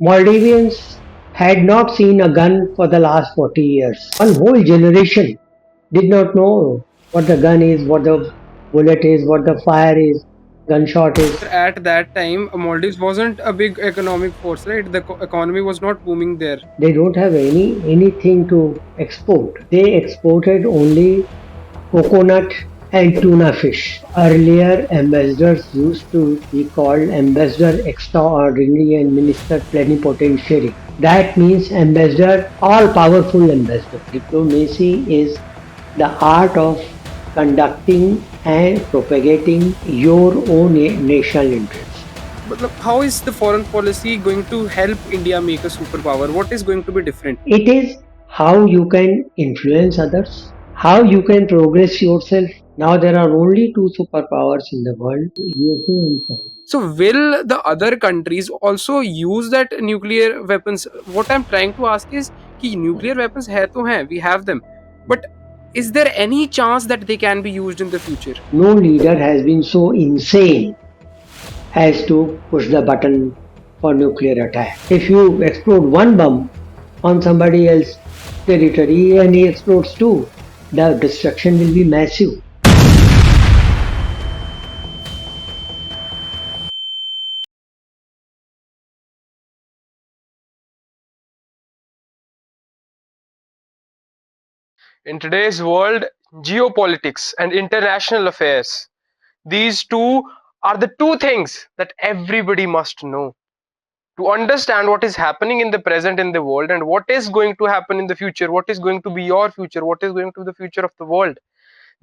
Maldivians had not seen a gun for the last 40 years. One whole generation did not know what the gun is, what the bullet is, what the fire is, gunshot is. At that time, Maldives wasn't a big economic force, right? The economy was not booming there. They don't have anything to export. They exported only coconut and tuna fish. Earlier, ambassadors used to be called ambassador extraordinary and minister plenipotentiary. That means ambassador, all powerful ambassador. Diplomacy is the art of conducting and propagating your own national interests. But look, how is the foreign policy going to help India make a superpower? What is going to be different? It is how you can influence others, how you can progress yourself. Now there are only two superpowers in the world, USA and China. So will the other countries also use that nuclear weapons? What I'm trying to ask is कि nuclear weapons है तो हैं, we have them, but is there any chance that they can be used in the future? No leader has been so insane as to push the button for nuclear attack. If you explode one bomb on somebody else's territory and he explodes two, the destruction will be massive. In today's world, geopolitics and international affairs, these two are the two things that everybody must know. To understand what is happening in the present in the world and what is going to happen in the future, what is going to be your future, what is going to be the future of the world,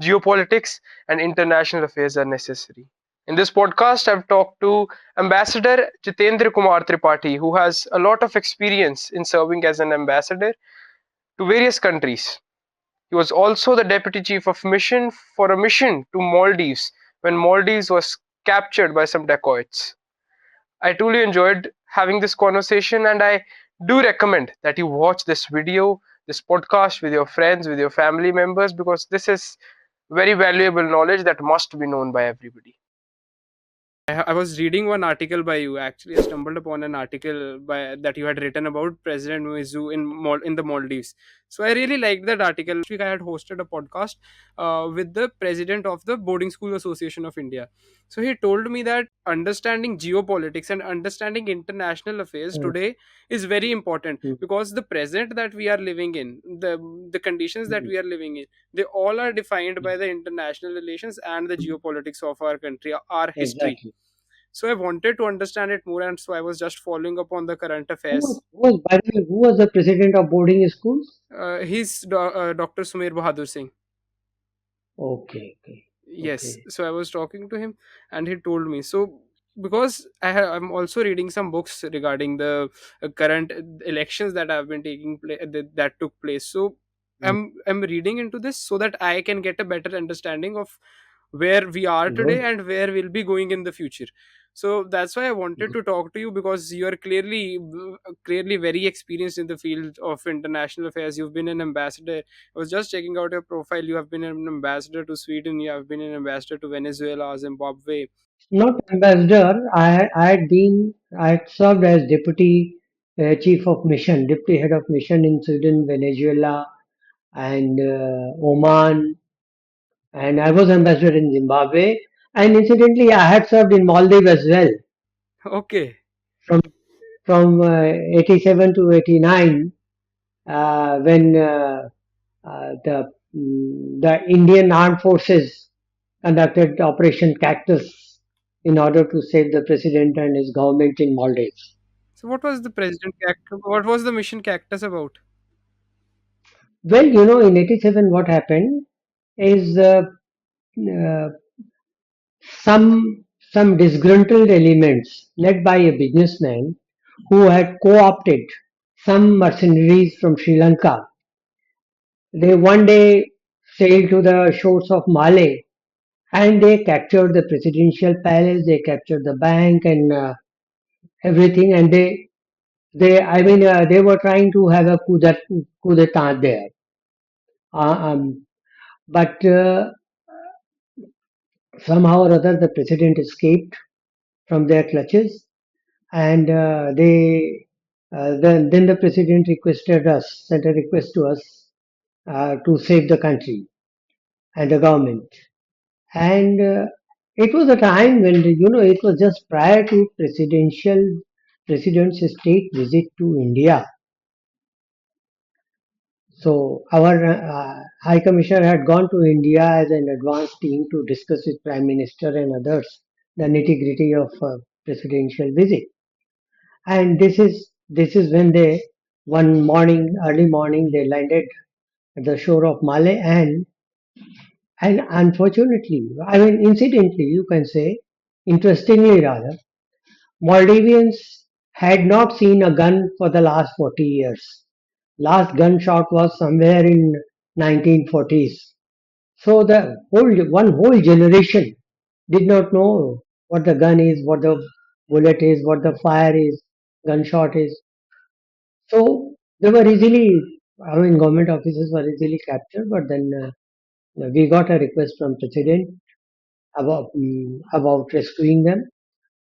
geopolitics and international affairs are necessary. In this podcast, I've talked to Ambassador Jitendra Kumar Tripathi, who has a lot of experience in serving as an ambassador to various countries. He was also the deputy chief of mission for a mission to Maldives when Maldives was captured by some dacoits. I truly enjoyed having this conversation, and I do recommend that you watch this video, this podcast with your friends, with your family members, because this is very valuable knowledge that must be known by everybody. I was reading one article by you. Actually, I stumbled upon an article by that you had written about President Muizu in the Maldives. So I really liked that article. Last week, I had hosted a podcast with the president of the Boarding School Association of India. So he told me that understanding geopolitics and understanding international affairs Mm, today is very important mm, because the present that we are living in, the conditions that mm, we are living in, they all are defined mm. by the international relations and the geopolitics of our country, our history. Exactly. So I wanted to understand it more, and so I was just following up on the current affairs. By the way, who was the president of boarding schools? He's Dr. Sumer Bahadur Singh. Okay, okay, Yes. okay. So I was talking to him, and he told me. So because I'm also reading some books regarding the current elections that have been that took place. So Mm, I'm reading into this so that I can get a better understanding of where we are today good. and where we'll be going in the future. So that's why I wanted Good. to talk to you, because you are clearly very experienced in the field of international affairs. You've been an ambassador. I was just checking out your profile. You have been an ambassador to Sweden, you have been an ambassador to Venezuela, Zimbabwe. Not ambassador. I had served as deputy chief of mission, deputy head of mission in Sweden, Venezuela, and Oman, and I was ambassador in Zimbabwe. And incidentally, I had served in Maldives as well Okay. from from 87 to 89 when the Indian Armed Forces conducted Operation Cactus in order to save the president and his government in Maldives. So what was the mission Cactus about? Well, in 87, what happened is uh, some some disgruntled elements led by a businessman who had co-opted some mercenaries from Sri Lanka. They one day sailed to the shores of Malé and they captured the presidential palace, they captured the bank and everything, and they were trying to have a coup d'etat there. Uh, um, but somehow or other, the president escaped from their clutches, and Then the president requested us, sent a request to us to save the country and the government. And it was a time when, it was just prior to president's state visit to India. So our High Commissioner had gone to India as an advance team to discuss with Prime Minister and others the nitty-gritty of presidential visit. And this is when they one morning, early morning, they landed at the shore of Malé, and unfortunately, I mean, incidentally, you can say, interestingly rather, Maldivians had not seen a gun for the last 40 years. Last gunshot was somewhere in 1940s. So the whole generation did not know what the gun is, what the bullet is, what the fire is, gunshot is. So they were easily, I mean, government officers were easily captured. But then we got a request from president about rescuing them.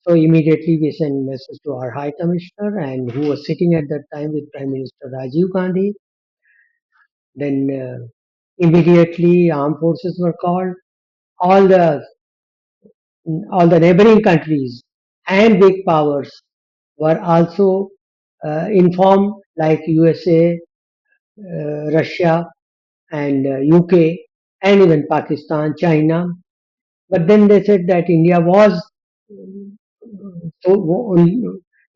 So immediately we sent message to our High Commissioner, and who was sitting at that time with Prime Minister Rajiv Gandhi. Then immediately armed forces were called. All the all the neighboring countries and big powers were also informed, like USA, Russia, and UK, and even Pakistan, China. But then they said that so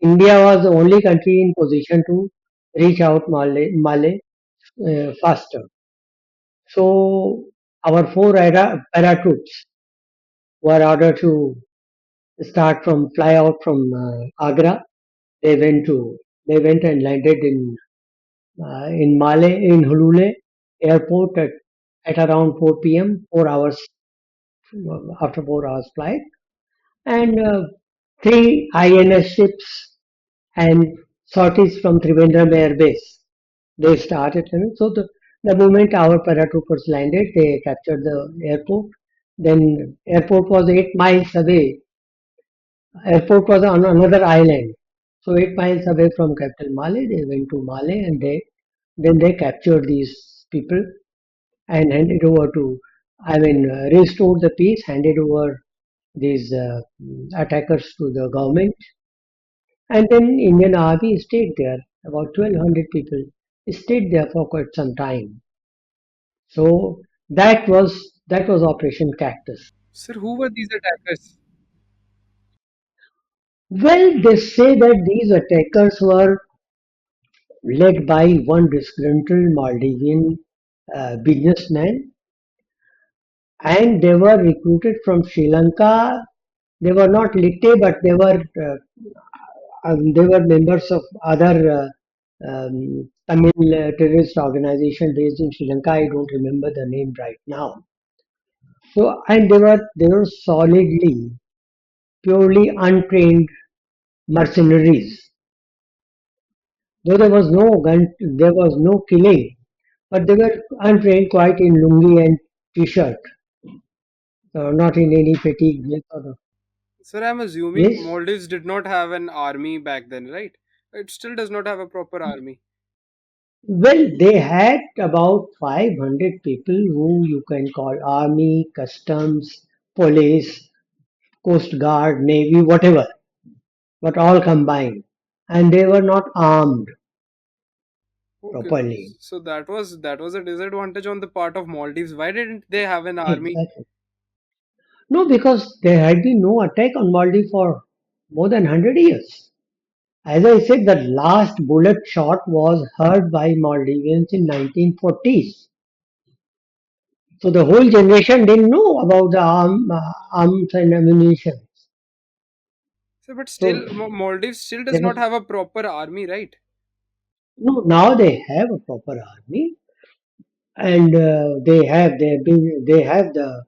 India was the only country in position to reach out Malay faster. So our four paratroops were ordered to fly out from Agra. They went to they went and landed in Malé in Hulule airport at around 4 p.m. 4 hours after 4 hours flight, and three INS ships and sorties from Trivandrum Air Base. They started. So the moment our paratroopers landed, they captured the airport. Then airport was 8 miles away. Airport was on another island. So 8 miles away from capital Male, they went to Male, and then they captured these people and handed over to, I mean, restored the peace, handed over these attackers to the government. And then Indian Army stayed there. About 1,200 people stayed there for quite some time. So that was Operation Cactus. Sir, who were these attackers? Well, they say that these attackers were led by one disgruntled Maldivian businessman, and they were recruited from Sri Lanka. They were not Litte, but they were members of other Tamil terrorist organization based in Sri Lanka. I don't remember the name right now. So, and they were solidly, purely untrained mercenaries. Though there was no killing, but they were untrained, quite in lungi and t-shirt, not in any fatigue. Sir, I'm assuming Yes. Maldives did not have an army back then, right? It still does not have a proper army. Well, they had about 500 people who you can call army, customs, police, coast guard, navy, whatever, but all combined. And they were not armed Okay, properly. so that was a disadvantage on the part of Maldives. Why didn't they have an army? Exactly. No, because there had been no attack on Maldives for more than 100 years. As I said, the last bullet shot was heard by Maldivians in 1940s. So the whole generation didn't know about the arms and ammunition. So, but So still, Maldives still does there not was have a proper army, right? no. Now they have a proper army, and they have the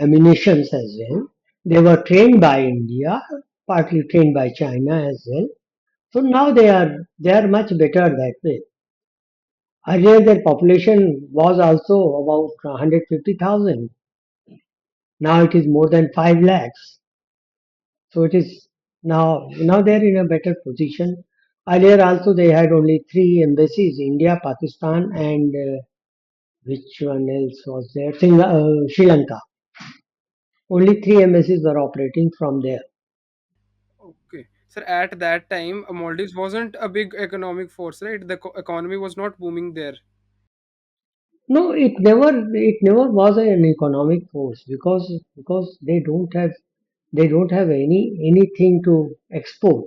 ammunitions as well. They were trained by India, partly trained by China as well. So now they are much better that way. Earlier, their population was also about 150,000. Now it is more than 5 lakhs. So it is now they're in a better position. Earlier also they had only three embassies: India, Pakistan, and which one else was there? Sri Lanka. Only three embassies were operating from there. Okay. Sir, at that time, Maldives wasn't a big economic force, right? The economy was not booming there. No, it never was an economic force because they don't have anything to export.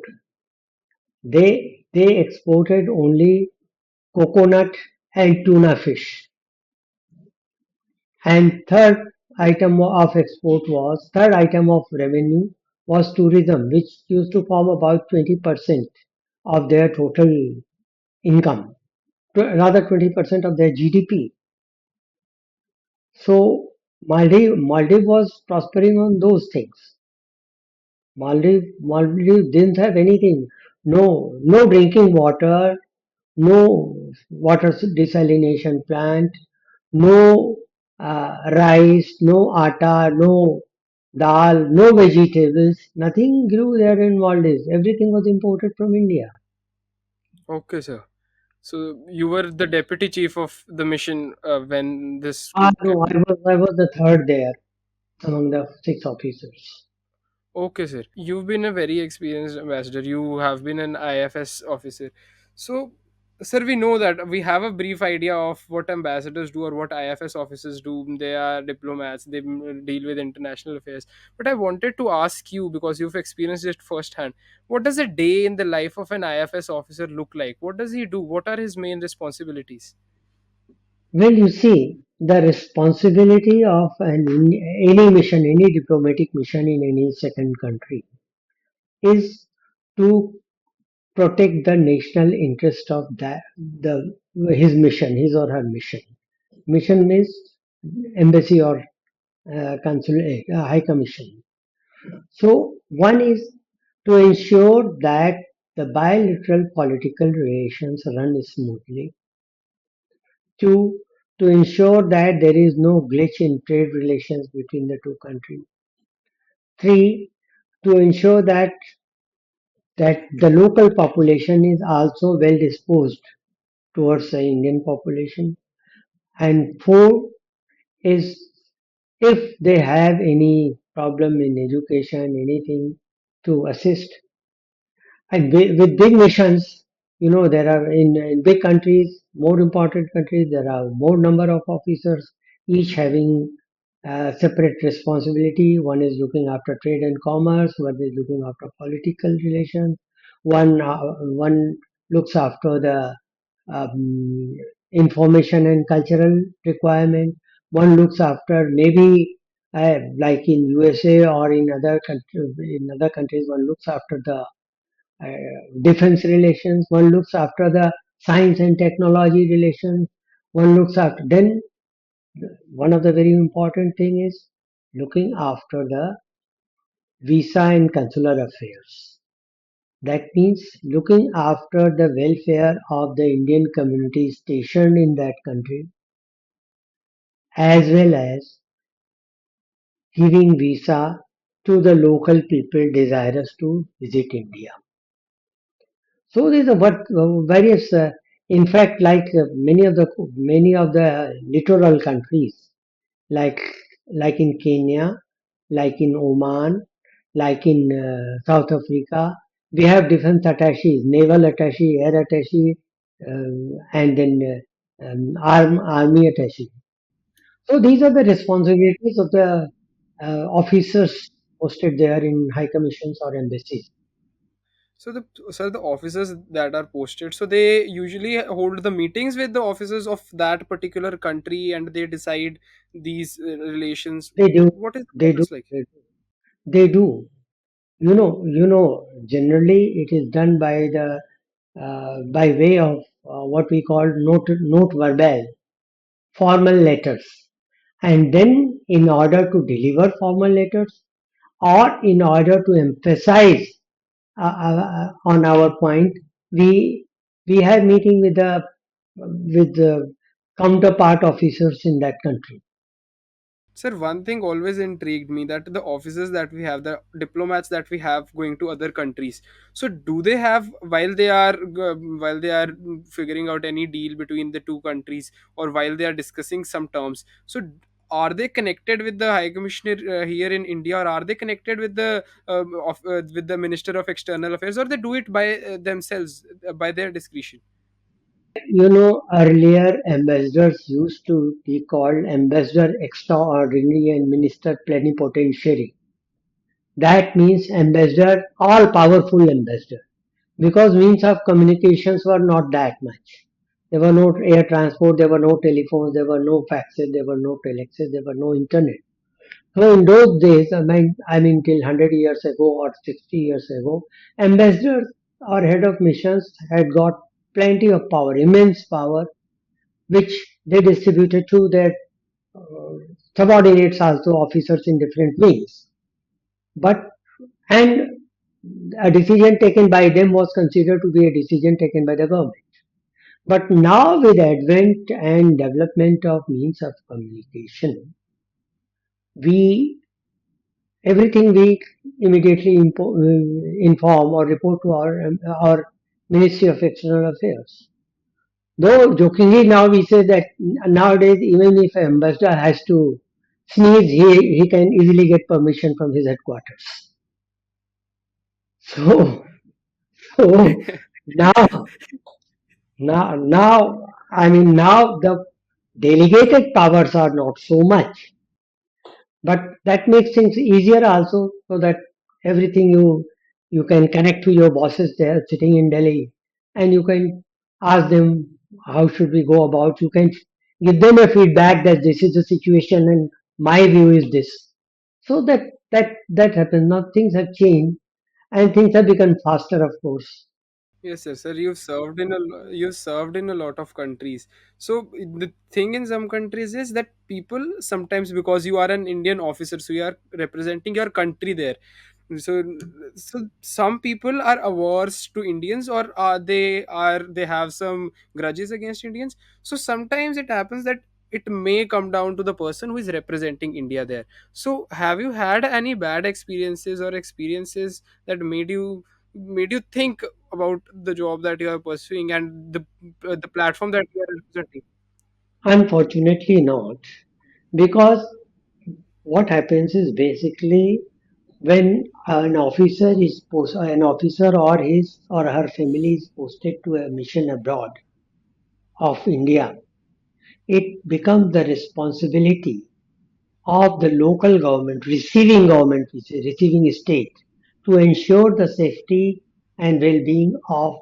They exported only coconut and tuna fish. And third item of revenue was tourism, which used to form about 20% of their total income, rather 20% of their GDP. So Maldives was prospering on those things. Maldives didn't have anything. No drinking water, no water desalination plant, no rice, no atta, no dal, no vegetables. Nothing grew there in Maldives. Everything was imported from India. Okay, sir. So you were the deputy chief of the mission when this Ah, took. no, I was the third there among the six officers. Okay, sir. You've been a very experienced ambassador. You have been an IFS officer. So, sir, we know that we have a brief idea of what ambassadors do or what IFS officers do. They are diplomats, they deal with international affairs. But I wanted to ask you, because you've experienced it firsthand, what does a day in the life of an IFS officer look like? What does he do? What are his main responsibilities? Well, you see, the responsibility of any mission, any diplomatic mission in any second country is to protect the national interest of the his mission, his or her mission. Mission means embassy or consulate, high commission. So one is to ensure that the bilateral political relations run smoothly. Two, to ensure that there is no glitch in trade relations between the two countries. Three, to ensure that the local population is also well disposed towards the Indian population. And four is if they have any problem in education, anything to assist. And with big missions, there are in big countries, more important countries, there are more number of officers, each having separate responsibility. One is looking after trade and commerce, one is looking after political relations, one looks after the um, information and cultural requirement. One looks after maybe like in USA or in other countries, one looks after the defense relations, one looks after the science and technology relations, one looks after. Then one of the very important thing is looking after the visa and consular affairs. That means looking after the welfare of the Indian community stationed in that country, as well as giving visa to the local people desirous to visit India. So these are what various, in fact, like many of the littoral countries, like like in Kenya, like in Oman, like in South Africa, we have different attaches, naval attache, air attache, and then army attache. So these are the responsibilities of the officers posted there in high commissions or embassies. So the officers that are posted, so they usually hold the meetings with the officers of that particular country, and they decide these relations. They do, What is the they do, process like? they do. They do. Generally it is done by way of what we call note verbal, formal letters, and then in order to deliver formal letters or in order to emphasize on our point, we we have meeting with the counterpart officers in that country. Sir, one thing always intrigued me, that the officers that we have, the diplomats that we have going to other countries. So, do they have, while they are figuring out any deal between the two countries, or while they are discussing some terms? So, are they connected with the High Commissioner here in India, or are they connected with the with the Minister of External Affairs, or they do it by themselves, by their discretion? Earlier ambassadors used to be called ambassador extraordinary and minister plenipotentiary. That means ambassador, all powerful ambassador, because means of communications were not that much. There were no air transport, there were no telephones, there were no faxes, there were no telexes, there were no internet. So in those days, I mean till 100 years ago or 60 years ago, ambassadors or head of missions had got plenty of power, immense power, which they distributed to their uh, subordinates, also officers in different wings. But and a decision taken by them was considered to be a decision taken by the government. But now, with advent and development of means of communication, we everything we immediately inform or report to our Ministry of External Affairs. Though jokingly now we say that nowadays even if an ambassador has to sneeze, he can easily get permission from his headquarters. So so now now the delegated powers are not so much, but that makes things easier also, so that everything you can connect to your bosses there sitting in Delhi, and you can ask them how should we go about. You can give them a feedback that this is the situation and my view is this. So that happens now. Things have changed and things have become faster, of course. Yes, sir. Sir, you've served in a lot of countries. So the thing in some countries is that people sometimes, because you are an Indian officer, so you are representing your country there. So so some people are averse to Indians, or they have some grudges against Indians. So sometimes it happens that it may come down to the person who is representing India there. So have you had any bad experiences, or experiences that made you think about the job that you are pursuing, and the platform that you are representing? Unfortunately not, because what happens is basically when an officer or his or her family is posted to a mission abroad of India, it becomes the responsibility of the local government, which is receiving state, to ensure the safety and well-being of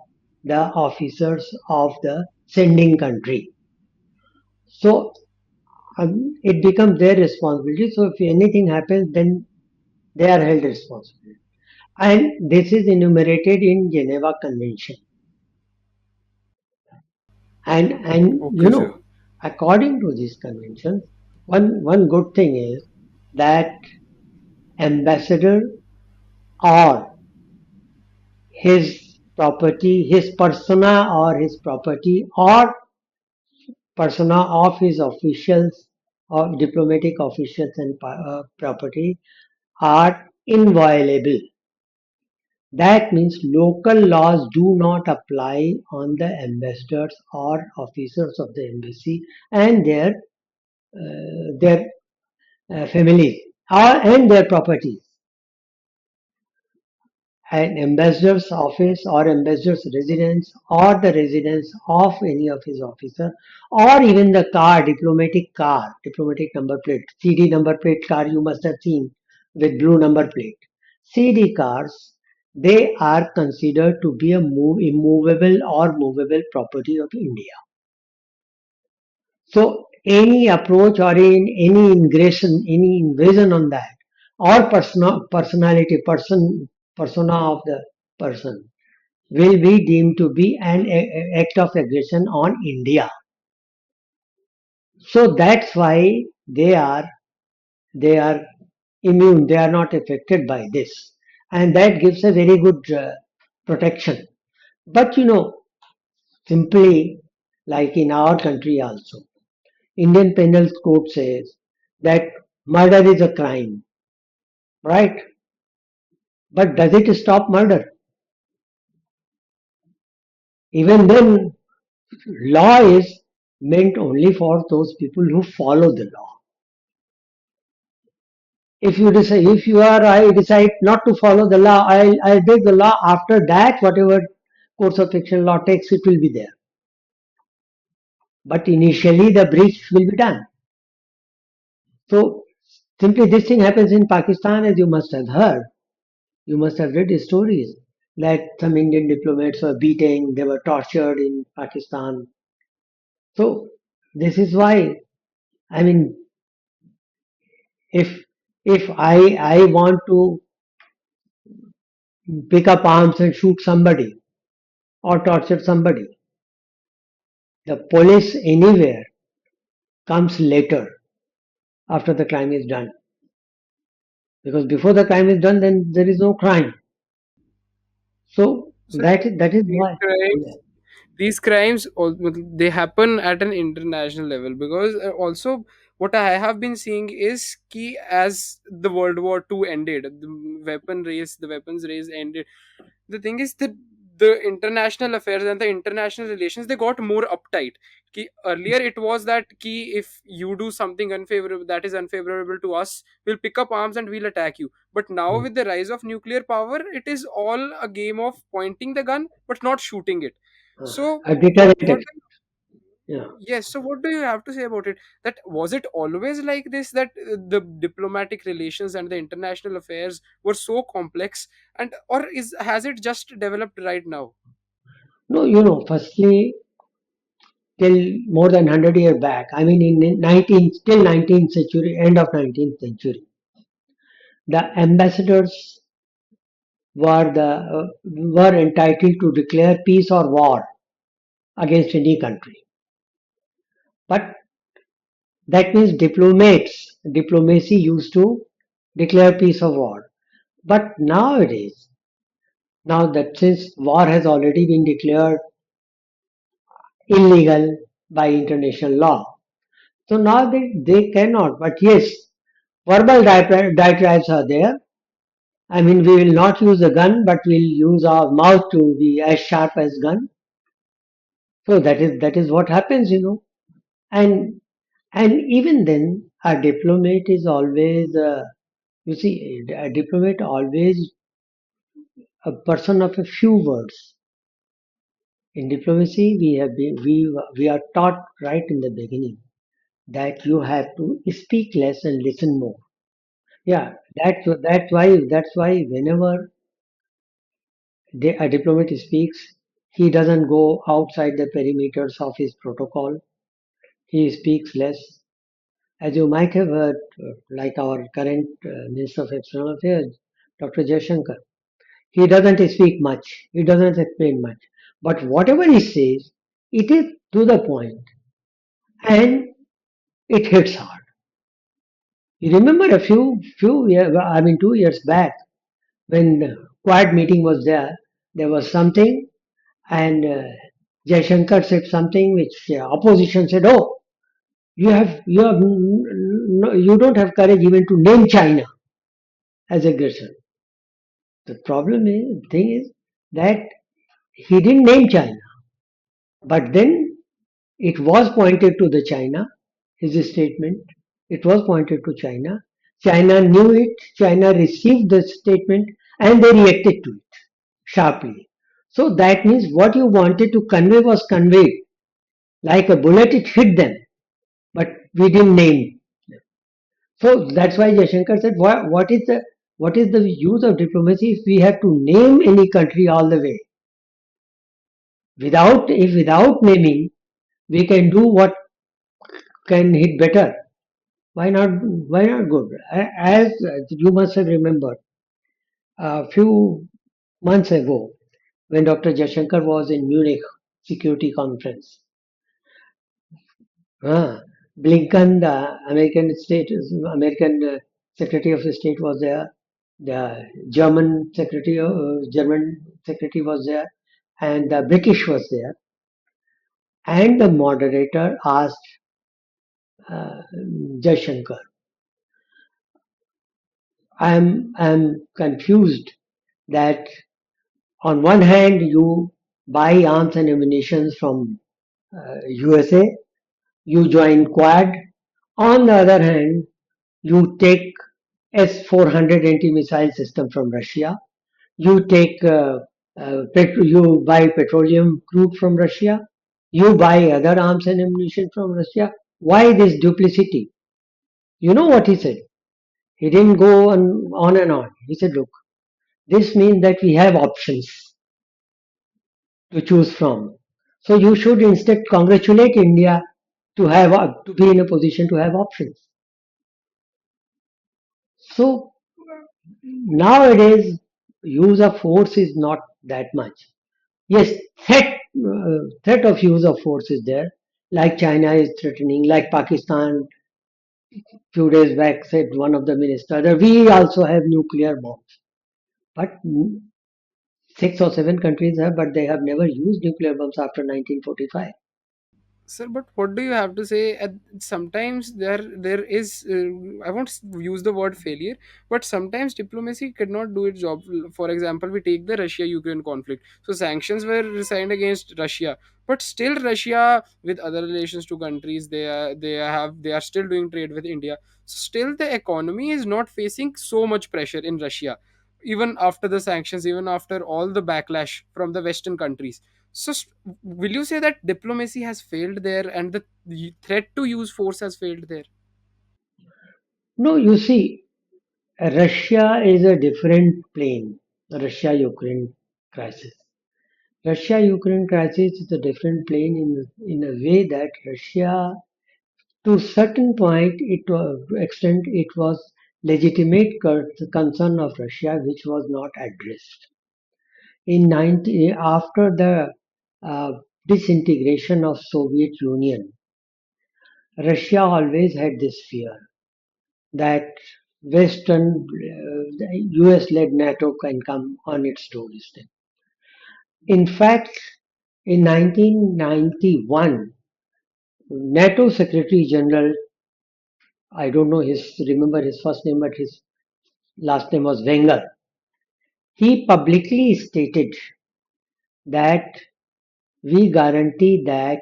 the officers of the sending country. So it becomes their responsibility. So if anything happens, then they are held responsible. And this is enumerated in Geneva Convention. And Okay, sir. according to these conventions, one good thing is that ambassador or his persona or his property or persona of his officials or diplomatic officials and property are inviolable. That means local laws do not apply on the ambassadors or officers of the embassy and their families and their properties. An ambassador's office or ambassador's residence or the residence of any of his officer, or even the diplomatic number plate, CD number plate car you must have seen with blue number plate. CD cars, they are considered to be a immovable or movable property of India. So any approach or any ingression, any invasion on that, or persona of the person will be deemed to be an act of aggression on India. So that's why they are immune. They are not affected by this, and that gives a very good protection. But simply like in our country also, Indian Penal Code says that Murder is a crime, right? But does it stop murder? Even then, law is meant only for those people who follow the law. If you decide, if you or I decide not to follow the law, I'll break the law. After that, whatever course of action law takes, it will be there. But initially, the breach will be done. So simply, this thing happens in Pakistan, as you must have heard. You must have read the stories that some Indian diplomats were beaten, they were tortured in Pakistan. So this is why, I mean, if if I want to pick up arms and shoot somebody or torture somebody, the police anywhere comes later after the crime is done. Because before the crime is done, then there is no crime. So So that is these why. crimes Yeah. these crimes they happen at an international level, because also what I have been seeing is key, as the World War II ended, the weapons race ended. The thing is that the international affairs and the international relations, they got more uptight. Ki earlier it was that if you do something unfavorable, that is unfavorable to us, we'll pick up arms and we'll attack you. But now with the rise of nuclear power, it is all a game of pointing the gun but not shooting it. So A deterrent what effect. Yeah. yes, so what do you have to say about it? That was it always like this, that the diplomatic relations and the international affairs were so complex, and or is has it just developed right now? No, firstly, till more than 100 years back, I mean, in 19th, till 19th century, end of 19th century, the ambassadors were entitled to declare peace or war against any country. But that means diplomacy used to declare peace or war. But nowadays, now that since war has already been declared illegal by international law, so now they cannot. But yes, verbal diatribes are there. I mean, we will not use a gun, but we'll use our mouth to be as sharp as gun. So that is what happens. And and even then, a diplomat is always, you see, a diplomat always a person of a few words. In diplomacy, we are taught right in the beginning that you have to speak less and listen more. Yeah, that's why whenever a diplomat speaks, he doesn't go outside the perimeters of his protocol. He speaks less. As you might have heard, like our current Minister of External Affairs, Dr. Jaishankar, he doesn't speak much. He doesn't explain much. But whatever he says, it is to the point and it hits hard. You remember a few years, I mean 2 years back, when the quiet meeting was there, there was something, and Jaishankar said something which opposition said, "Oh, you don't have courage even to name China as aggressor." The thing is that he didn't name China, but then it was pointed to the China. His statement, it was pointed to China. China knew it. China received the statement and they reacted to it sharply. So that means what you wanted to convey was conveyed. Like a bullet, it hit them, but we didn't name them. So that's why Jaishankar said, what is the use of diplomacy if we have to name any country all the way? Without naming, we can do what can hit better. Why not? Why not good? As you must have remembered, a few months ago, when Dr. Jaishankar was in Munich Security Conference, Blinken, the American Secretary of State was there. The German secretary was there, and the British was there. And the moderator asked uh, Jaishankar, I'm confused that on one hand you buy arms and ammunition from USA, you join Quad. On the other hand, you take S-400 anti-missile system from Russia. You take you buy petroleum crude from Russia. You buy other arms and ammunition from Russia. Why this duplicity? You know what he said? He didn't go on and on. He said, look, this means that we have options to choose from. So you should instead congratulate India to be in a position to have options. So nowadays, use of force is not that much. Yes, threat of use of force is there. Like China is threatening, like Pakistan few days back said one of the ministers that we also have nuclear bombs. But six or seven countries have, but they have never used nuclear bombs after 1945. Sir, but what do you have to say? Sometimes there is I won't use the word failure, but sometimes diplomacy cannot do its job. For example, we take the Russia-Ukraine conflict. So sanctions were signed against Russia, but still Russia, with other relations to countries, they are still doing trade with India. So still the economy is not facing so much pressure in Russia, even after the sanctions, even after all the backlash from the Western countries. So, will you say that diplomacy has failed there and the threat to use force has failed there? No, you see, Russia is a different plane. Russia-Ukraine crisis. Russia-Ukraine crisis is a different plane in a way that Russia, to certain point, it was extent it was legitimate concern of Russia, which was not addressed. After the uh, disintegration of Soviet Union, Russia always had this fear that Western, US-led NATO can come on its doorstep. In fact, in 1991, NATO Secretary General, I don't know remember his first name, but his last name was Wenger. He publicly stated that we guarantee that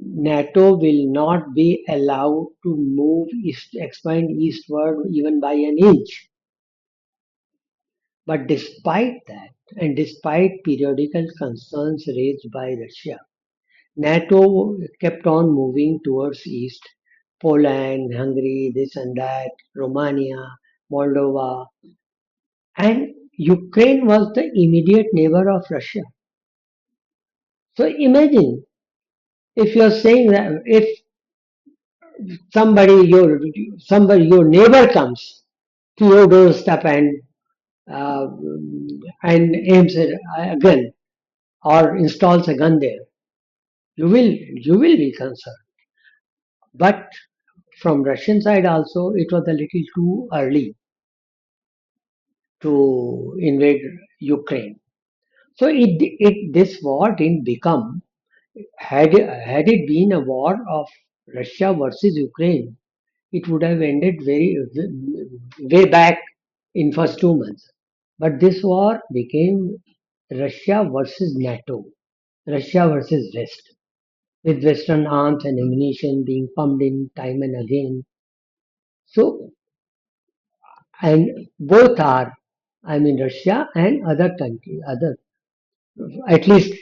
NATO will not be allowed to expand eastward even by an inch. But despite that, and despite periodical concerns raised by Russia, NATO kept on moving towards east. Poland, Hungary, this and that, Romania, Moldova, and Ukraine was the immediate neighbor of Russia. So imagine if you're saying that if your neighbor comes to your doorstep uh, and aims a gun or installs a gun there, you will be concerned. But from Russian side also, it was a little too early to invade Ukraine. So this war didn't become had it been a war of Russia versus Ukraine, it would have ended way back in first 2 months. But this war became Russia versus NATO, Russia versus West, with Western arms and ammunition being pumped in time and again. So, and both are, I mean, Russia and at least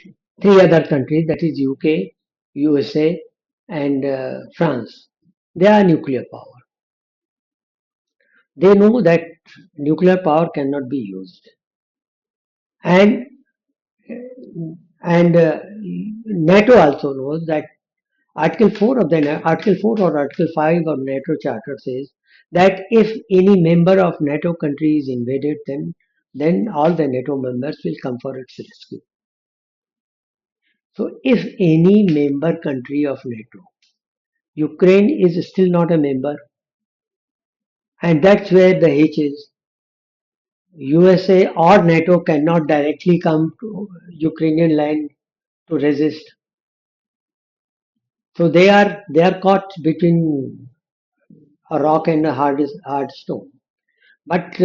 three other countries, that is UK, USA, and France. They are nuclear power. They know that nuclear power cannot be used, and NATO also knows that Article 4 or Article 5 of NATO Charter says that if any member of NATO country is invaded, then all the NATO members will come for its rescue. So if any member country of NATO, Ukraine is still not a member, and that's where the hitch is. USA or NATO cannot directly come to Ukrainian land to resist. So they are caught between a rock and a hard stone. But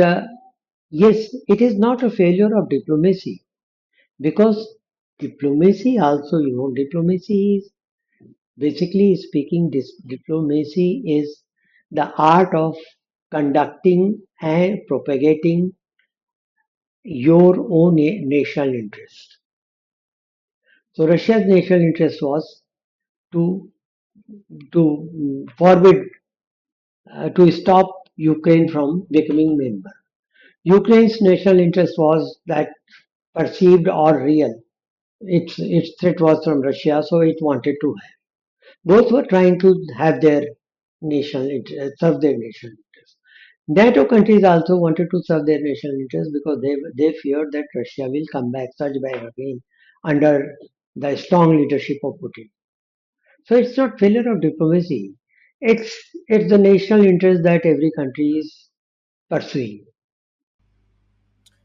yes, it is not a failure of diplomacy because diplomacy also, diplomacy is basically speaking, diplomacy is the art of conducting and propagating your own national interest. So Russia's national interest was to forbid to stop Ukraine from becoming member. Ukraine's national interest was that perceived or real. Its threat was from Russia, so it wanted to have. Both were trying to have their national interest, serve their national interest. NATO countries also wanted to serve their national interest because they feared that Russia will come back, surge back again under the strong leadership of Putin. So it's not failure of diplomacy. It's it's the national interest that every country is pursuing.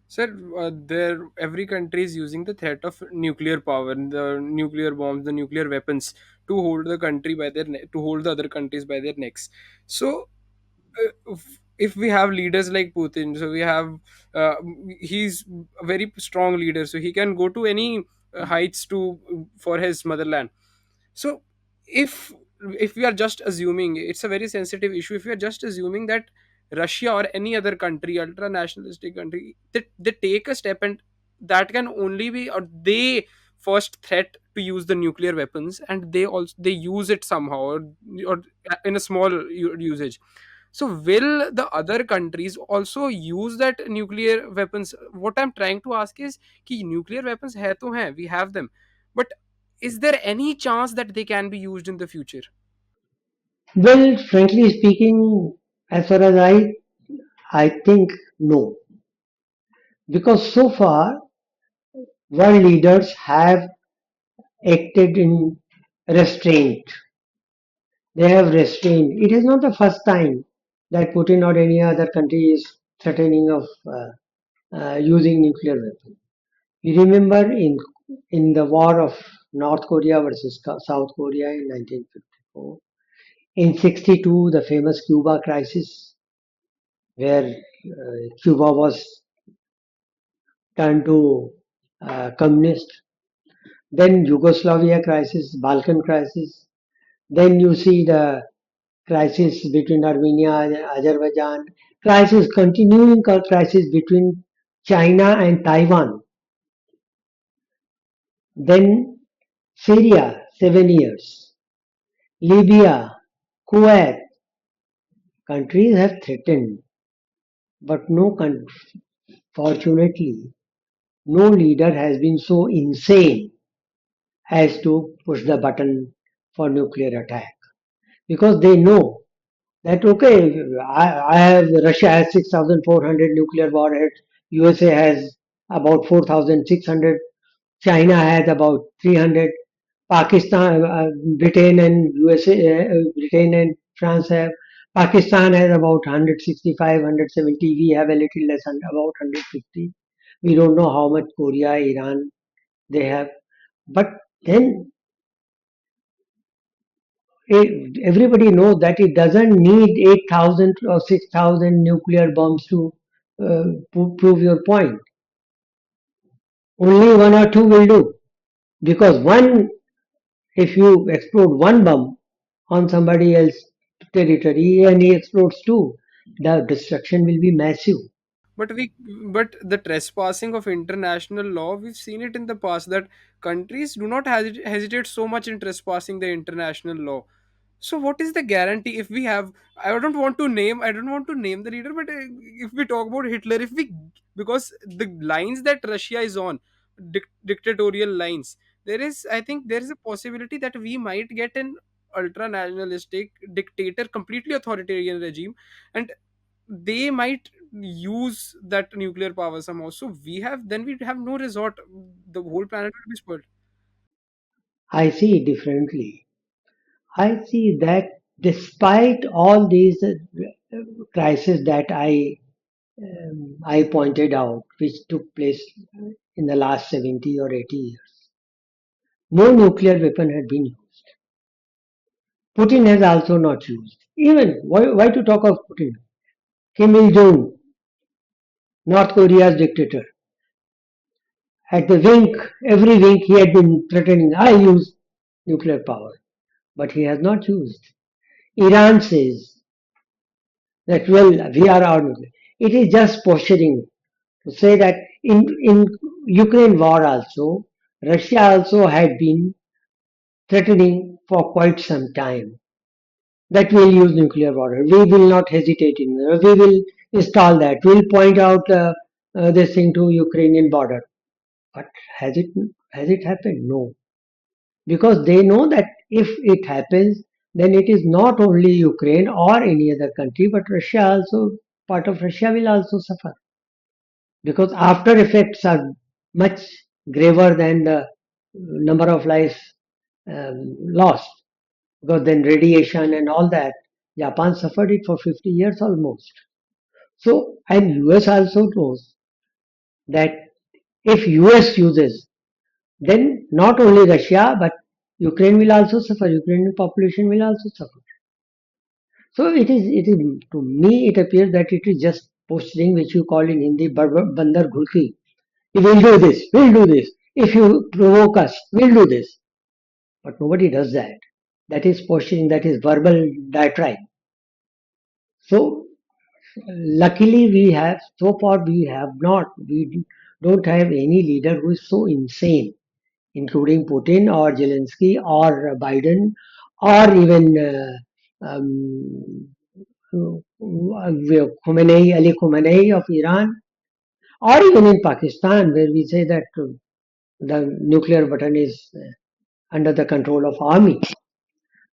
Sir, there every country is using the threat of nuclear power, the nuclear bombs, the nuclear weapons to hold the country by their to hold the other countries by their necks. So, if we have leaders like Putin, so we have uh, he's a very strong leader, so he can go to any heights to for his motherland. So if if we are just assuming, it's a very sensitive issue, if we are just assuming that Russia or any other country, ultra nationalistic country, that they take a step, and that can only be, or they first threat to use the nuclear weapons, and they use it somehow, or in a small usage. So will the other countries also use that nuclear weapons? What I'm trying to ask is कि nuclear weapons है तो हैं, we have them, but is there any chance that they can be used in the future? Well, frankly speaking, as far as I think no, because so far world leaders have acted in restraint. They have restrained. It is not the first time that Putin or any other country is threatening of using nuclear weapons. You remember in the war of North Korea versus South Korea in 1954. In 62, the famous Cuba crisis, where Cuba was turned to communist. Then Yugoslavia crisis, Balkan crisis. Then you see the crisis between Armenia and Azerbaijan. Continuing crisis between China and Taiwan. Then Syria, 7 years. Libya, Kuwait. Countries have threatened, but fortunately, no leader has been so insane as to push the button for nuclear attack because they know that okay, I have Russia has 6,400 nuclear warheads, USA has about 4,600, China has about 300, Pakistan, Britain and USA, Britain and France have. Pakistan has about 165, 170. We have a little less, about 150. We don't know how much Korea, Iran they have. But then everybody knows that it doesn't need 8,000 or 6,000 nuclear bombs to prove your point. Only one or two will do. Because if you explode one bomb on somebody else's territory and he explodes two, the destruction will be massive. But we, but the trespassing of international law, we've seen it in the past that countries do not hesitate so much in trespassing the international law. So what is the guarantee if we have? I don't want to name the leader, but if we talk about Hitler, if we, because the lines that Russia is on, dictatorial lines, there is, I think there is a possibility that we might get an ultra nationalistic dictator, completely authoritarian regime, and they might use that nuclear power somehow. So we have no resort. The whole planet will be spoiled. I see it differently. I see that despite all these crises that I pointed out, which took place in the last 70 or 80 years, no nuclear weapon had been used. Putin has also not used. Even why to talk of Putin? Kim Il Jong. North Korea's dictator. At the wink, every wink he had been threatening, I use nuclear power, but he has not used. Iran says that, well, we are our nuclear. It is just posturing to say that in Ukraine war also, Russia also had been threatening for quite some time that we'll use nuclear water. We will not hesitate in. We will install that. We'll point out this thing to Ukrainian border. But has it has it happened? No, because they know that if it happens, then it is not only Ukraine or any other country, but Russia also. Part of Russia will also suffer because after effects are much graver than the number of lives lost. Because then radiation and all that, Japan suffered it for 50 years almost. So, and US also knows that if US uses, then not only Russia but Ukraine will also suffer. Ukrainian population will also suffer. So it is to me it appears that it is just posting which you call in Hindi bandar ghulki. We'll do this. We'll do this. If you provoke us, we'll do this. But nobody does that. That is posturing. That is verbal diatribe. So luckily, so far we don't have any leader who is so insane, including Putin or Zelensky or Biden or even Ali Khamenei of Iran, or even in Pakistan, where we say that the nuclear button is under the control of army.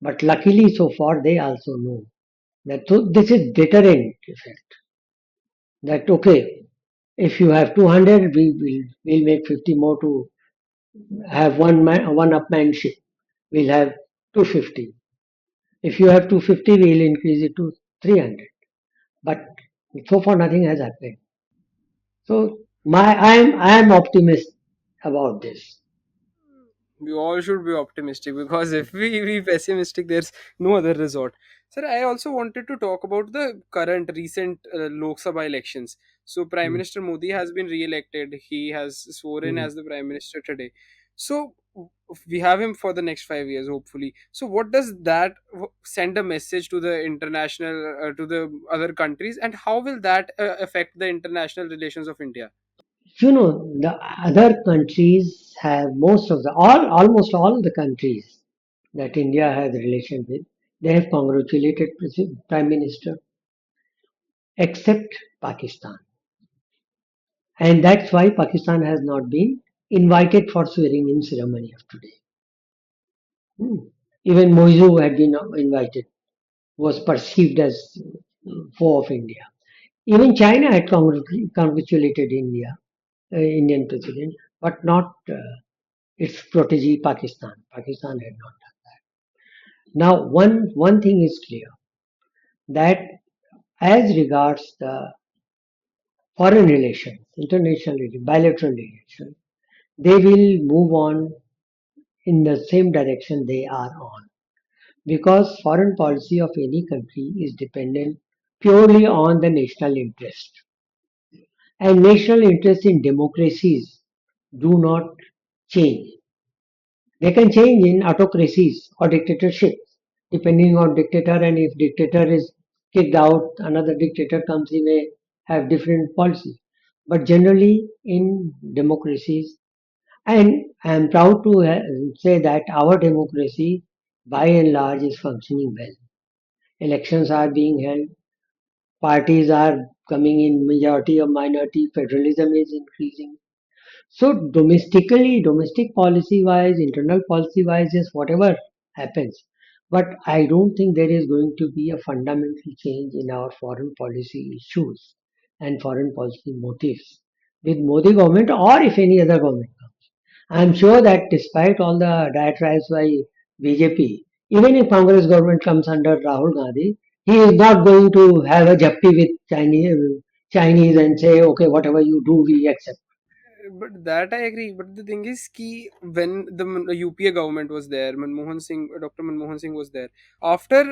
But luckily, so far, they also know that this is deterrent effect. That okay, if you have 200, we'll make 50 more to have one upmanship. We'll have 250. If you have 250, we'll increase it to 300. But so far, nothing has happened. So I am optimist about this. We all should be optimistic, because if we be pessimistic, there's no other resort. Sir, I also wanted to talk about the current recent Lok Sabha elections. So Prime Mm, Minister Modi has been re-elected. He has sworn in mm. as the Prime Minister today. So we have him for the next 5 years, hopefully. So what does that send a message to the international, to the other countries, and how will that affect the international relations of India? The other countries have almost all the countries that India has relation with. They have congratulated Prime Minister, except Pakistan. And that's why Pakistan has not been invited for swearing in ceremony of today. Hmm. Even Moizu had been invited, was perceived as foe of India. Even China had congratulated Indian president, but not its protege Pakistan. Pakistan had not done. Now, one thing is clear that as regards the foreign relations, international relations, bilateral relations, they will move on in the same direction they are on. Because foreign policy of any country is dependent purely on the national interest. And national interests in democracies do not change. They can change in autocracies or dictatorships, depending on dictator. And if dictator is kicked out, another dictator comes, he may have different policy. But generally, in democracies, and I am proud to say that our democracy, by and large, is functioning well. Elections are being held, parties are coming in majority or minority, federalism is increasing. So domestically, domestic policy wise, internal policy wise, yes, whatever happens. But I don't think there is going to be a fundamental change in our foreign policy issues and foreign policy motives with Modi government or if any other government comes. I'm sure that despite all the diatribes by BJP, even if Congress government comes under Rahul Gandhi, he is not going to have a japti with Chinese and say, okay, whatever you do, we accept. But that I agree. But the thing is, ki when the UPA government was there, Manmohan Singh, Dr. Manmohan Singh was there. After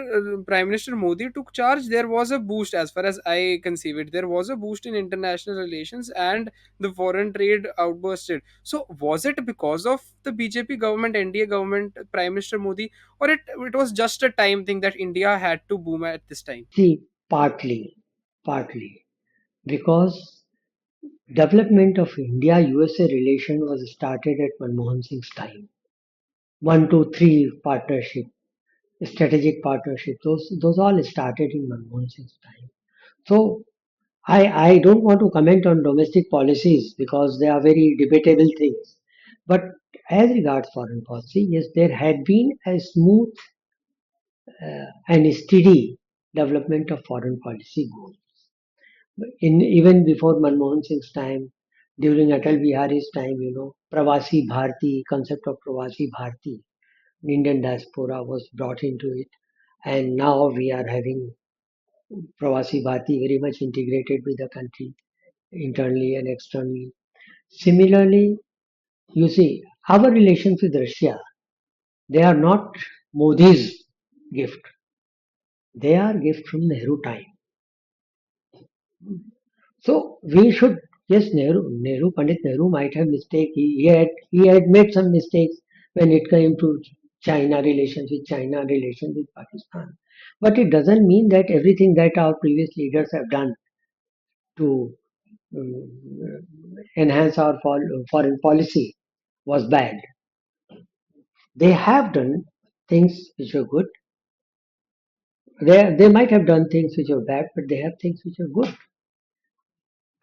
Prime Minister Modi took charge, there was a boost, as far as I conceive it. There was a boost in international relations, and the foreign trade outbursted. So, was it because of the BJP government, NDA government, Prime Minister Modi, or it was just a time thing that India had to boom at this time? See, partly, because development of India-USA relation was started at Manmohan Singh's time. One, two, three partnership, strategic partnership. Those all started in Manmohan Singh's time. So I don't want to comment on domestic policies because they are very debatable things. But as regards foreign policy, yes, there had been a smooth and steady development of foreign policy goals. In even before Manmohan Singh's time, during Atal Bihari's time, Pravasi Bharati, concept of Pravasi Bharati, Indian diaspora was brought into it, and now we are having Pravasi Bharati very much integrated with the country internally and externally. Similarly, you see, our relations with Russia, they are not Modi's gift. They are gift from Nehru time. So we should, yes, Pandit Nehru might have mistake. He had made some mistakes when it came to China relations with China, relations with Pakistan. But it doesn't mean that everything that our previous leaders have done to enhance our foreign policy was bad. They have done things which were good. They might have done things which were bad, but they have things which are good.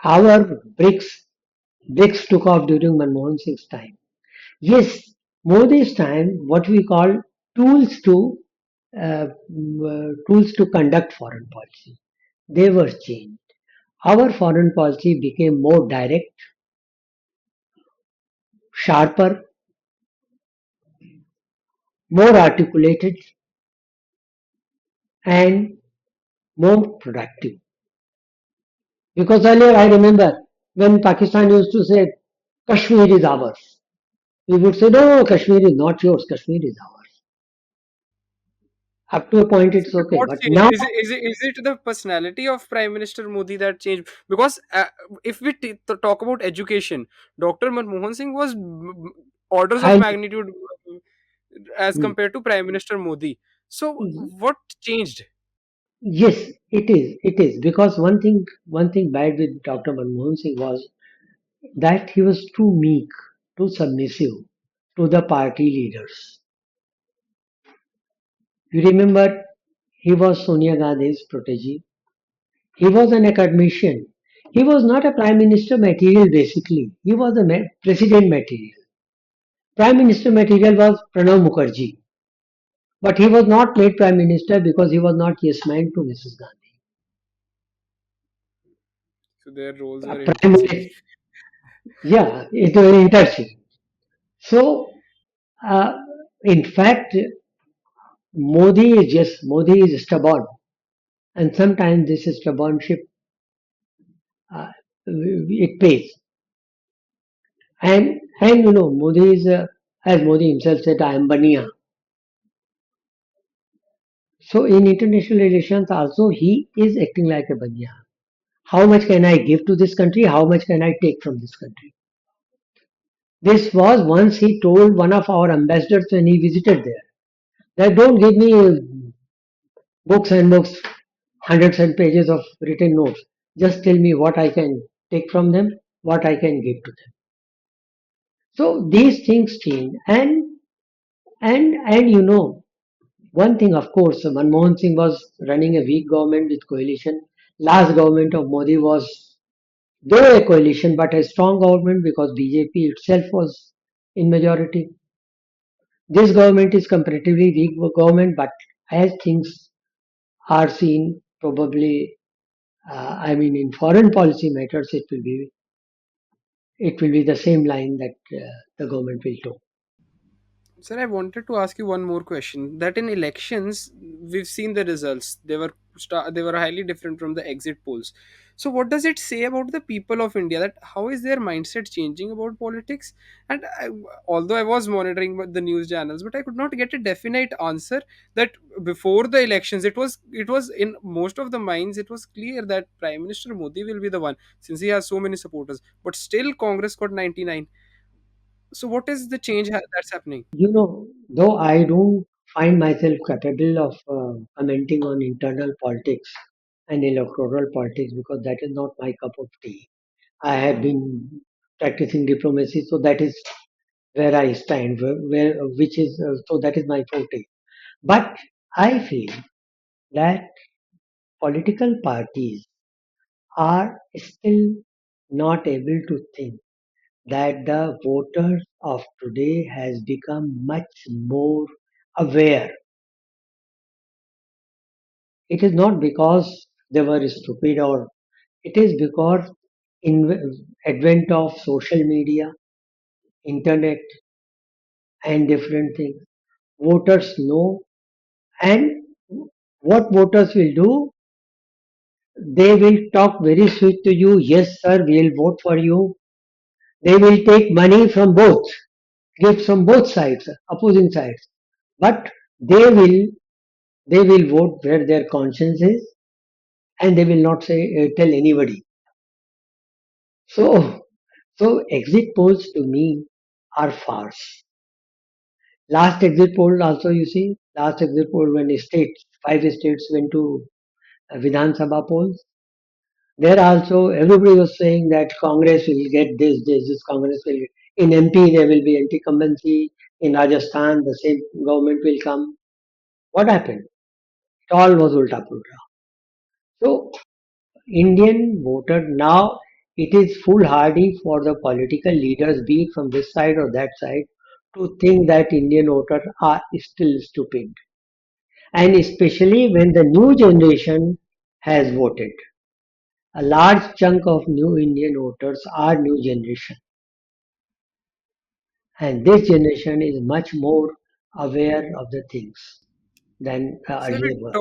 Our BRICS took off during Manmohan Singh's time. Yes, Modi's time, what we call tools to tools to conduct foreign policy, they were changed. Our foreign policy became more direct, sharper, more articulated, and more productive. Because earlier I remember when Pakistan used to say Kashmir is ours, we would say no, Kashmir is not yours, Kashmir is ours. Up to a point So, it's but okay, what but changed? now Is it the personality of Prime Minister Modi that changed? Because if we talk about education, Dr. Manmohan Singh was orders of I magnitude as hmm, compared to Prime Minister Modi. So, what changed? yes, it is because one thing bad with Dr. Manmohan Singh was that he was too meek, too submissive to the party leaders. You remember he was Sonia Gandhi's protege. He was an academician. He was not a prime minister material basically. He was a president material. Prime minister material was Pranav Mukherjee. But he was not made prime minister because he was not yes man to Mrs. Gandhi. So their roles were Prime interchanged. minister, yeah, it was interchange. So, uh, in fact, Modi is stubborn, and sometimes this stubbornship uh, it pays. And Modi is as Modi himself said, I am Bania. So in international relations also he is acting like a Bania. How much can I give to this country? How much can I take from this country? This was once he told one of our ambassadors when he visited there that don't give me books and books, hundreds and pages of written notes. Just tell me what I can take from them, what I can give to them. So these things change, and one thing, of course, Manmohan Singh was running a weak government with coalition. Last government of Modi was though a coalition, but a strong government because BJP itself was in majority. This government is comparatively weak government, but as things are seen, probably, in foreign policy matters, it will be the same line that the government will do. Sir, I wanted to ask you one more question. That in elections, we've seen the results. They were they were highly different from the exit polls. So what does it say about the people of India, that how is their mindset changing about politics? And although I was monitoring the news channels, but I could not get a definite answer that before the elections it was in most of the minds it was clear that Prime Minister Modi will be the one, since he has so many supporters, but still Congress got 99. So what is the change that's happening? Though I don't find myself capable of commenting on internal politics and electoral politics because that is not my cup of tea. I have been practicing diplomacy, so that is where I stand, which is so that is my forte. But I feel that political parties are still not able to think that the voters of today has become much more aware. It is not because they were stupid, or it is because in advent of social media, internet, and different things, voters know. And what voters will do, they will talk very sweet to you. Yes, sir, we'll vote for you. They will take money from both, gifts from both sides, opposing sides. But they will they will vote where their conscience is, and they will not say tell anybody. So exit polls to me are farce. Last exit poll also, you see, last exit poll when five states went to Vidhan Sabha polls. There also, everybody was saying that Congress will get this Congress will. In MP, there will be anti-incumbency. In Rajasthan, the same government will come. What happened? It all was ulta pulta. So, Indian voter now, it is foolhardy for the political leaders, be it from this side or that side, to think that Indian voters are still stupid. And especially when the new generation has voted. A large chunk of new Indian voters are new generation, and this generation is much more aware of the things than So earlier were.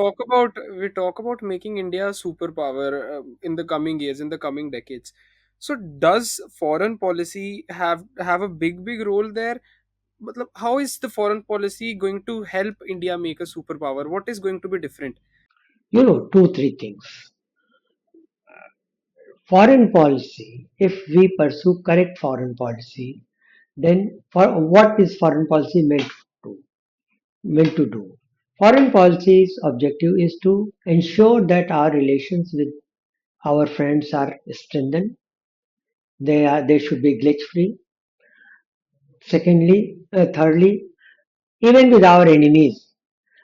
we talk about making India a superpower in the coming years, in the coming decades. So does foreign policy have a big role there? Matlab, how is the foreign policy going to help India make a superpower? What is going to be different? Two, three things. Foreign policy, if we pursue correct foreign policy, then for what is foreign policy to meant to do? Foreign policy's objective is to ensure that our relations with our friends are strengthened. They should be glitch free. Thirdly, even with our enemies,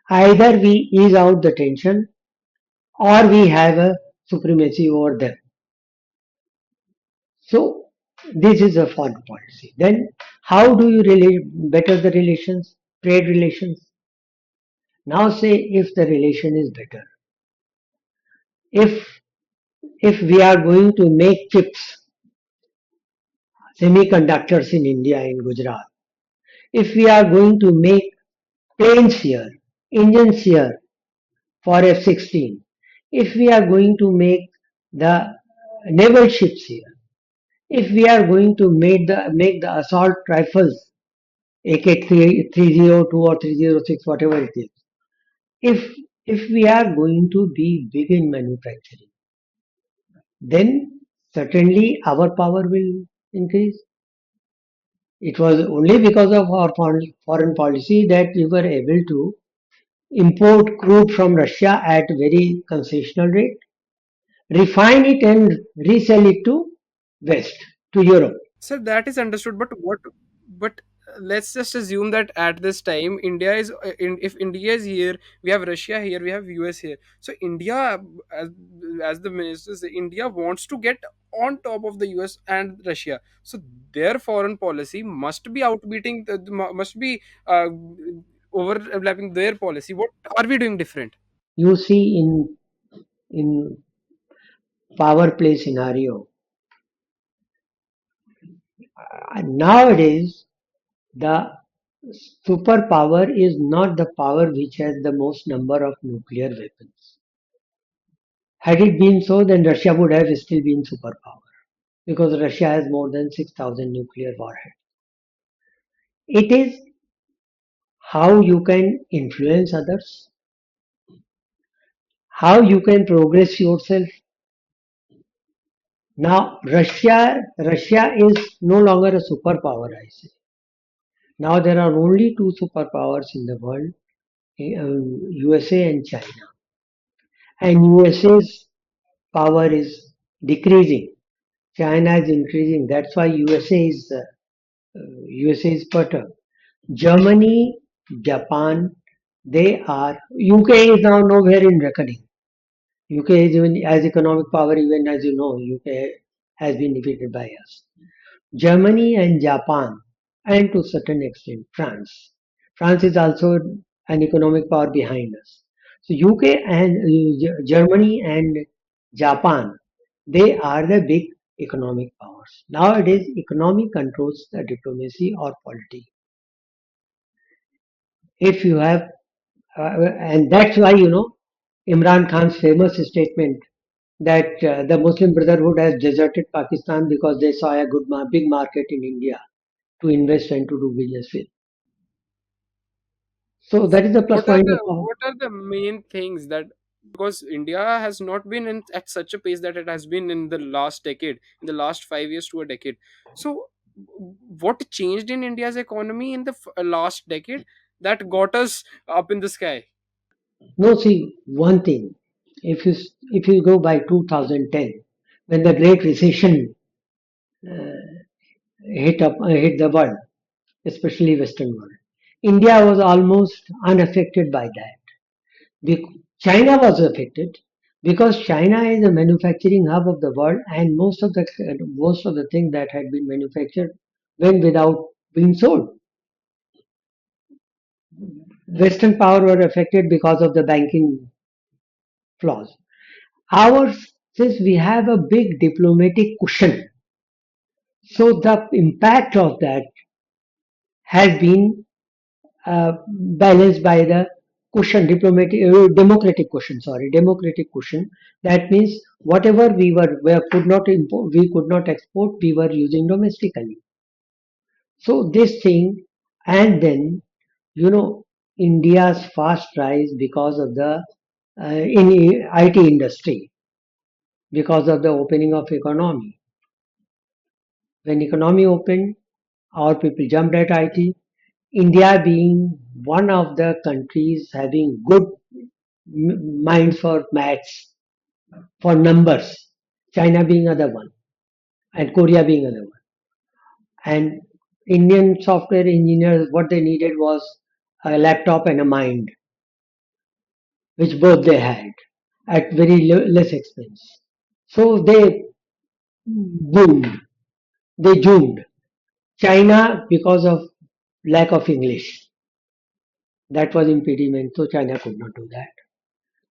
either we ease out the tension or we have a supremacy over them. So this is a foreign policy. Then how do you really better the relations, trade relations? Now say if the relation is better, if we are going to make chips, semiconductors in India, in Gujarat, if we are going to make planes here, engines here for F-16, if we are going to make the naval ships here, if we are going to make the assault rifles AK-302 or 306, whatever it is, if we are going to be big in manufacturing, then certainly our power will increase. It was only because of our foreign policy that we were able to import crude from Russia at very concessional rate, refine it and resell it to West, to Europe. Sir, that is understood, but let's just assume that at this time India is if India is here, we have Russia here, we have US here. So India, as, as the minister say, India wants to get on top of the US and Russia. So their foreign policy must be outbeating, must be overlapping their policy. What are we doing different? You see, in power play scenario, nowadays the superpower is not the power which has the most number of nuclear weapons. Had it been so, then Russia would have still been superpower because Russia has more than 6,000 nuclear warheads. It is how you can influence others, how you can progress yourself. Now, Russia is no longer a superpower, I say. Now there are only two superpowers in the world, USA and China. And USA's power is decreasing. China is increasing. That's why USA is better. Germany, Japan, they are. UK is now nowhere in reckoning. UK is even as economic power, even as you know, UK has been defeated by us. Germany and Japan, and to certain extent France. France is also an economic power behind us. So UK and Germany and Japan, they are the big economic powers. Nowadays, economy controls the diplomacy or politics. If you have, and that's why Imran Khan's famous statement that the Muslim Brotherhood has deserted Pakistan because they saw a big market in India to invest and to do business with. So that is the plus point of power. What are the main things that, because India has not been in at such a pace that it has been in the last decade, in the last 5 years to a decade. So what changed in India's economy in the last decade that got us up in the sky? No, see one thing. If you go by 2010, when the Great Recession hit the world, especially Western world, India was almost unaffected by that. China was affected because China is a manufacturing hub of the world, and most of the things that had been manufactured went without being sold. Western power were affected because of the banking flaws. Ours, since we have a big diplomatic cushion, so the impact of that has been balanced by the democratic cushion. That means whatever we could not import, we could not export, we were using domestically. So this thing, and then you know India's fast rise because of the in IT industry, because of the opening of economy. When economy opened, our people jumped at IT. India being one of the countries having good minds for maths, for numbers, China being other one, and Korea being other one. And Indian software engineers, what they needed was a laptop and a mind, which both they had at very less expense. So they boomed, they zoomed. China, because of lack of English, that was impediment, so China could not do that.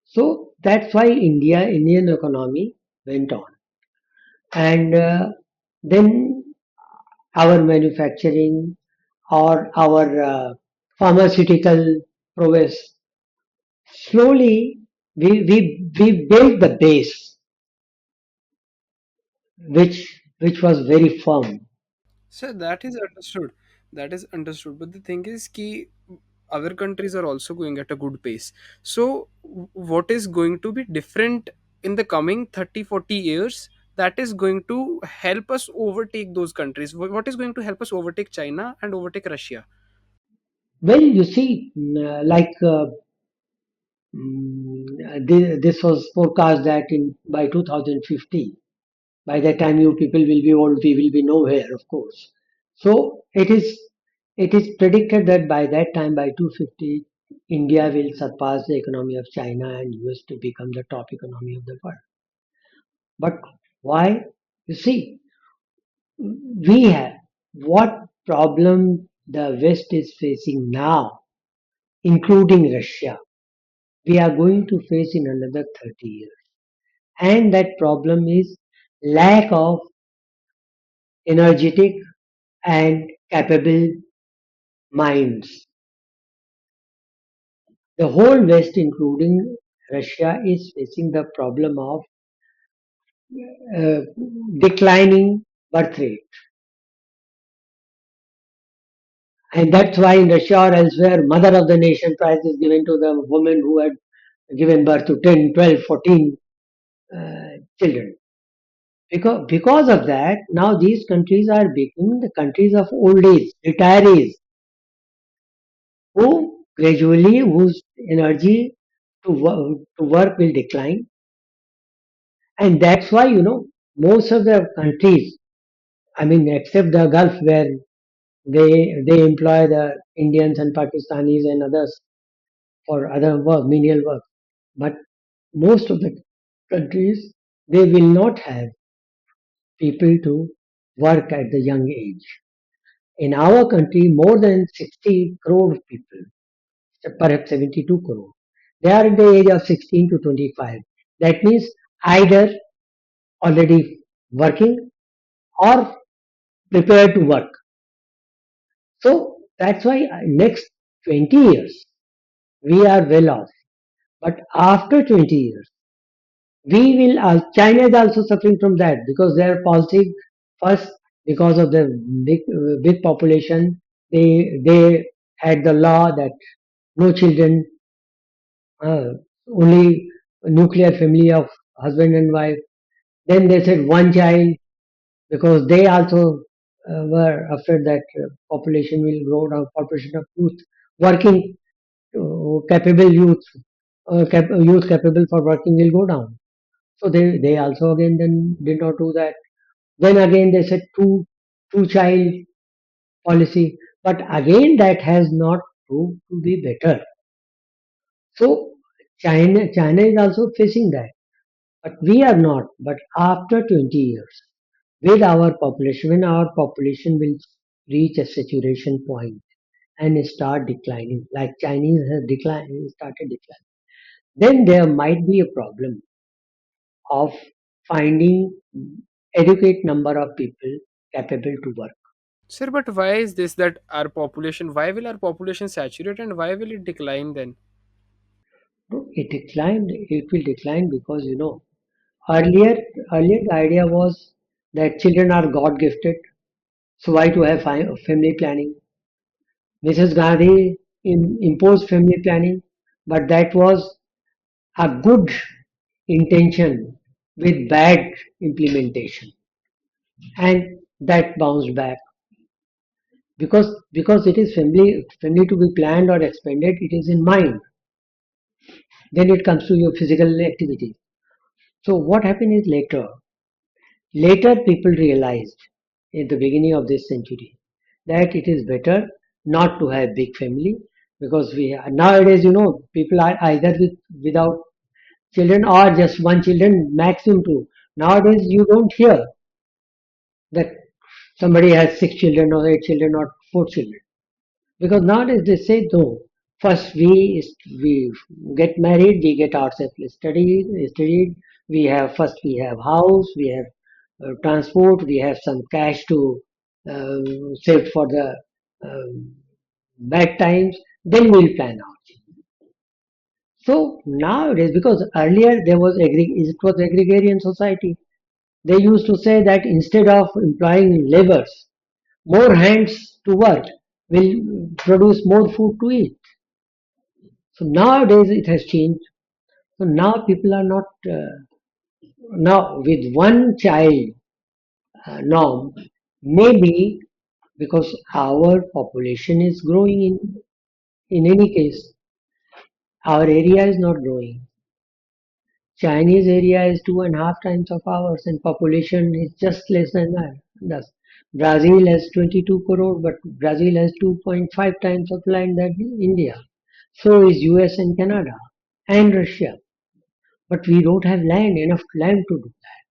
So that's why Indian economy went on. And then our manufacturing or our pharmaceutical prowess, slowly we built the base, which was very firm. So that is understood. That is understood. But the thing is, ki other countries are also going at a good pace. So what is going to be different in the coming 30, 40 years that is going to help us overtake those countries? What is going to help us overtake China and overtake Russia? Well, you see, like this was forecast that in by 2050, by that time you people will be old, we will be nowhere, of course. So it is predicted that by that time, by 250, India will surpass the economy of China and US to become the top economy of the world. But why? You see, we have what problem the West is facing now, including Russia, we are going to face in another 30 years. And that problem is lack of energetic and capable minds. The whole West, including Russia is facing the problem of uh, declining birth rate. And that's why in Russia or elsewhere, Mother of the Nation prize is given to the woman who had given birth to 10, 12, 14 children. Because of that, now these countries are becoming the countries of old age, retirees, who gradually, whose energy to work will decline. And that's why, most of the countries, I mean, except the Gulf where they employ the Indians and Pakistanis and others for other work, menial work. But most of the countries, they will not have people to work at the young age. In our country, more than 60 crore people, perhaps 72 crore, they are in the age of 16 to 25. That means either already working or prepared to work. So that's why next 20 years we are well off. But after 20 years, we will. China is also suffering from that because their policy first because of the big population. They had the law that no children, uh, only nuclear family of husband and wife. Then they said one child because they also were afraid that population will grow down, population of youth, working capable youth, youth capable for working will go down. So they also again then did not do that. Then again they said two child policy, but again that has not proved to be better. So China is also facing that, but we are not. But after 20 years, with our population, when our population will reach a saturation point and start declining, like Chinese has declined, started declining, then there might be a problem of finding adequate number of people capable to work. Sir, but why is this that our population? Why will our population saturate and why will it decline then? No, it declined. It will decline because earlier earlier the idea was that children are God gifted. So why to have family planning? Mrs. Gandhi imposed family planning, but that was a good intention with bad implementation, and that bounced back because it is family to be planned or expanded. It is in mind. Then it comes to your physical activity. So what happened is later people realized in the beginning of this century that it is better not to have big family because we nowadays people are either without children or just one children maximum two. Nowadays you don't hear that somebody has six children or eight children or four children because nowadays they say no. First we get married, we get ourselves studied. We have house, we have transport, we have some cash to save for the bad times. Then we'll plan out. So nowadays, because earlier it was agrarian society. They used to say that instead of employing laborers, more hands to work will produce more food to eat. So nowadays it has changed. So now people are not now with one child norm. Maybe because our population is growing in any case, our area is not growing. Chinese area is 2.5 times of ours, and population is just less than that. Thus, Brazil has 22 crore, but Brazil has 2.5 times of land than India. So is US and Canada and Russia. But we don't have enough land to do that.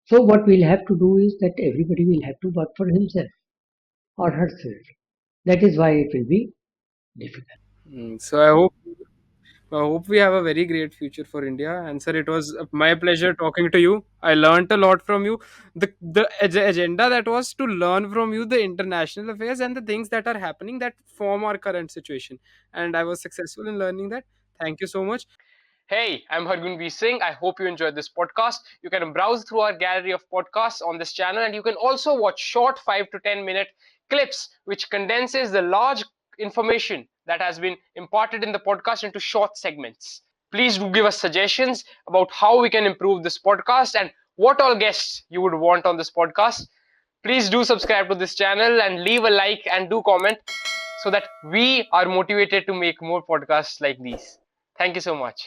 So what we'll have to do is that everybody will have to work for himself or herself. That is why it will be difficult. So I hope we have a very great future for India. And sir, it was my pleasure talking to you. I learned a lot from you. The agenda that was to learn from you the international affairs and the things that are happening that form our current situation. And I was successful in learning that. Thank you so much. Hey, I'm Hargunveer Singh. I hope you enjoyed this podcast. You can browse through our gallery of podcasts on this channel, and you can also watch short 5 to 10 minute clips which condenses the large information that has been imparted in the podcast into short segments. Please do give us suggestions about how we can improve this podcast and what all guests you would want on this podcast. Please do subscribe to this channel and leave a like and do comment so that we are motivated to make more podcasts like these. Thank you so much.